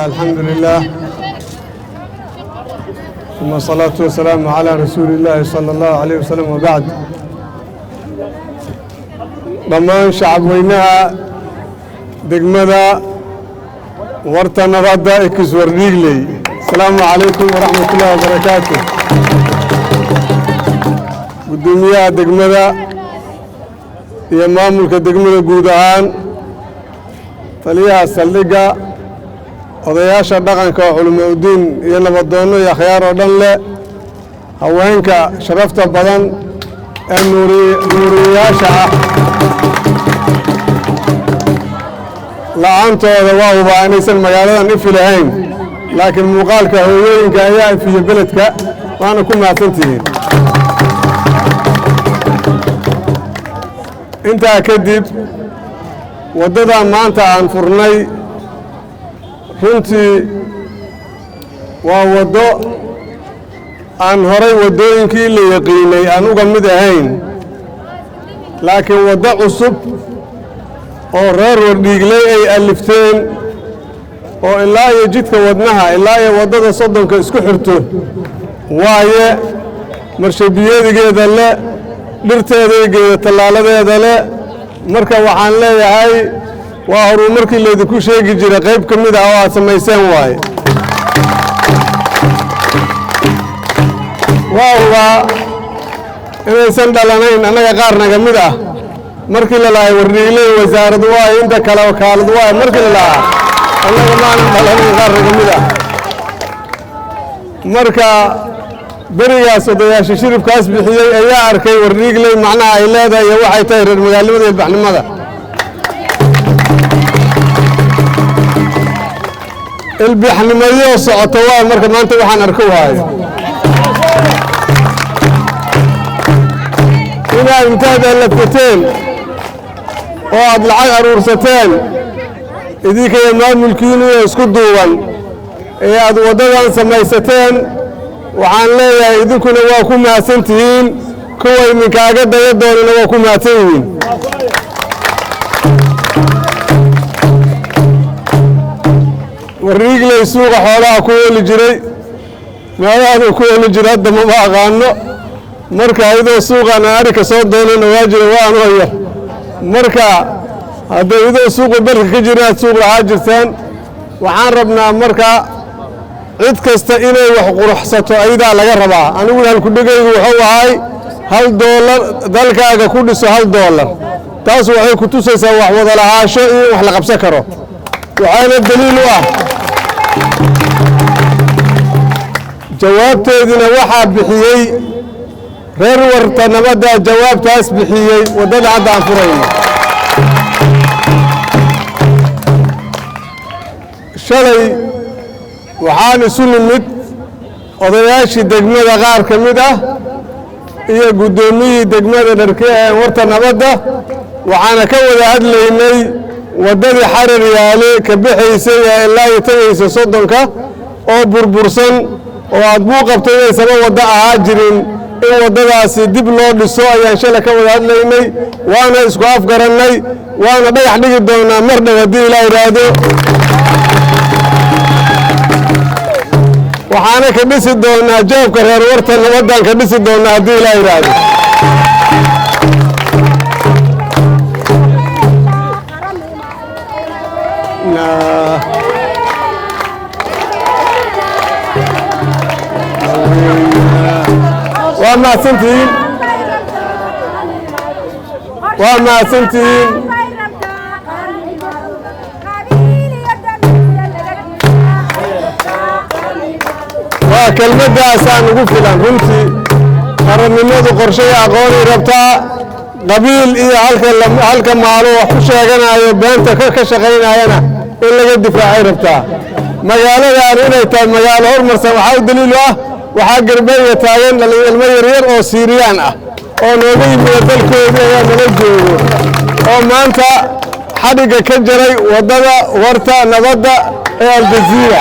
الحمد لله ثم الصلاة والسلام على رسول الله صلى الله عليه وسلم وبعد. ضمان شعب وينها دقمدا ورطة نرادة اكس ورديقلي. السلام عليكم ورحمة الله وبركاته. قدوميها دقمدا يا مامولك دقمدا قودهان تليها سلقة odayaasha dhaqanka oo culimo diin iyo nabadoono iyo akhyaar oo dhan leh haweenka sharafta badan ee nuuriyaasha ah la'aantooda waa huba inaysan magaaladan ifi lahayn laakiin muuqaalka hooyooyinka ayaa ifiya beledka waana ku mahadsantihiin. intaa kadib waddadan maanta aan furnay runtii waa waddo aan horay waddooyinkii la yaqiinay aan uga mid ahayn laakiin waddo cusub oo reer wardhiigley ay alifteen oo ilaa iyo jidka wadnaha ilaa iyo waddada soddonka isku xirto waaye marshabiyadigeeda le dhirteedageeda tallaaladeeda le marka waxaan leeyahay waa horumarkii laydinku sheegi jiray qayb ka mid ah oo aad samayseen waaye. waa hubaa inaysan dhalanayn annaga qaar naga mid ah markii la lahay wardhiigley wasaaradu waaye inta kale wakaaladu waaye markii la lahaa annaga maanan dhalanayn qaar naga mid ah. marka berigaas odayaasha shiribkaas bixiyey ayaa arkay wardhiigley macnaha ay leedahay iyo waxay tahay reer magaalnimada iyo baxnimada. البحنمية صعطوا مركب ما أنت وحن أركوها هنا انتهى اللفتين وعد العقر ورستين إذيك يا مال ملكين يسكدوا يا أدو ودوان سميستين وعن ليه إذيكم نواكم مع سنتين كوي من كاقد يدون نواكم مع تين wardhiigley suuqa xoolaha ku yeeli jiray meelahaanu ku yeeli jiray hadda mama aqaano marka iyadoo suuqan ari ka soo doonana waa jira waan hooya marka hadda iyadoo suuqa barka ka jira suuq lahaa jirtaan waxaan rabnaa marka cid kasta inay wax quruxsato ayadaa laga rabaa. aniguna halku dhigaygu wuxuu ahay $1 dalkaaga ku dhiso $1 taas waxay ku tusaysaa wax wada lahaasho iyo wax la qabsan karo waxaana daliil u ah jawaabteedina waxaa bixiyey reer warta nabadda jawaabtaas bixiyey waddada hadda aan furayno. shalay waxaan isu nimid odayaashii degmada qaar ka mid ah iyo guddoomiyihii degmada dharke ee warta nabadda waxaana ka wada hadlaynay waddadii xarar yaale ka bixaysay ee ilaa iyo tagaysa soddonka oo burbursan oo aad buu qabtay inaysaba waddo ahaa jirin in waddadaasi dib loo dhiso ayaan shalay ka wada hadlaynay waana isku afgarannay waana dhagax dhigi doonaa mar dhow haddii ilaa yidhaahdo waxaana ka dhisi doonaa jaabka reer warta nabaddan ka dhisi doonaa haddii ilaa yidhaahdo. وما سنتين وكلمة أسان قفلا رمتي قرنمود قرشي أقوني ربطا قبيل إيه هلك مالو وحشاقنا بانتا كشغينا هنا إلا قد دفاعي ربطا مقالة دارينا يتاب مقالة هرمرسا وحاو دليلو waxaa garbeeya taagan ilmo yaryar oo Siiriyaan ah oo nooga yimid dalkooda ayaa nala joogo oo maanta xadhiga ka jaray wadada warta nabadda ee Aljazeera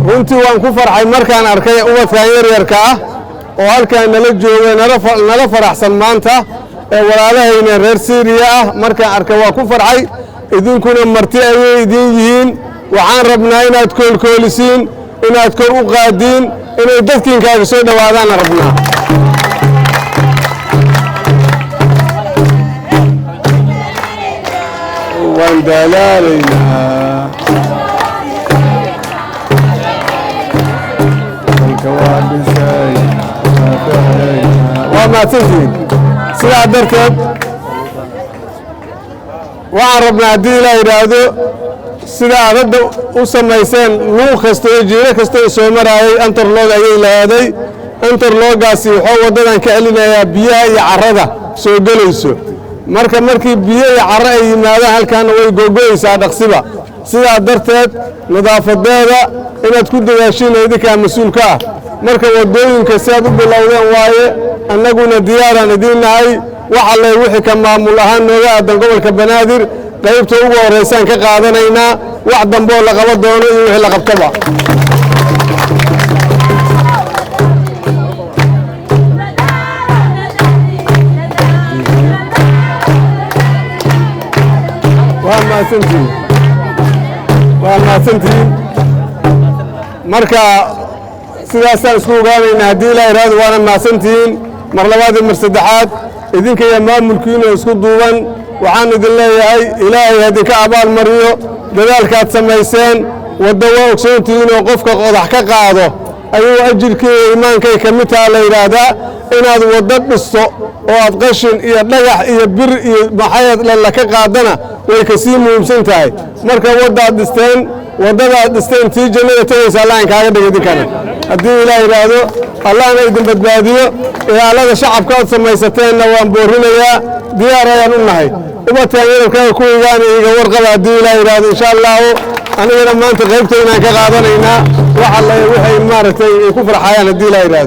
runtii waan ku farxay markaan arkay ubadkan yaryarka ah oo halkaan nala jooga nala faraxsan maanta ee walaalahayna reer Syria ah markaan arkay waa ku farxay idinkuna marti ayay idin yihiin waxaan rabnaa inaad koolkoolisiin inaad kor u qaadiin inay dadkiinkaaga soo dhawaadaan rabnaa waan dalaalaynaa وما تزيد سلاح دركب وعربنا عدي لا يرادو سلاح رد وسميسان لو خستو جيره كستو سومر اي انترلوج اي لهادي انترلوجاسي waxoo wadadan ka celinaya biyaha iyo carrada soo galayso markii biyaha iyo carro ay yimaadaan halkan way googooysaa dhaqsiba sida darteed nadaafadeeda inaad ku dadaashiin idinka mas'uulka ah marka wadooyinka si aad u bilowdeen waaye annaguna diyaaran idin nahay waxa la wixii ka maamul ahaan nooga aadan gobolka Banaadir qaybta ugu horeysan ka qaadanaynaa wax dambo la qabo doono iyo wixii la qabtaba waa maasantiin marka sidaasaan isku ogaanaynaa haddii ilaa iraado waana maasantihiin mar labaad iyo mar saddexaad idinka iyo maamulkiina isku duuban waxaan idin leeyahay ilaahay idinka abaal mariyo dadaalkaad samayseen waddo waa ogsoontihiin oo qofka qodax ka qaado ayuu ajirkii iimaankay ka mid tahay la yidhaahdaa inaad waddo dhisto oo aad qashin iyo dhagax iyo bir iyo maxayad la ka qaadana way ka sii muhiimsan tahay marka waddaad dhisteen tii jannada tagaysa allahan kaaga dhigay idinkana haddii ilaah yidhaahdo allahna idin badbaadiyo ilaalada shacabka aad samaysateenna waan boorinayaa diyaar ayaan u nahay ubadkaan yarabkaaga ku igaana iga warqaba haddii ilaah yidhaahdo insha allahu anigana maanta qaybta inaan ka qaadanaynaa waxa waxay maaragtay ay ku farxayaan haddii ilaah yidhaahdo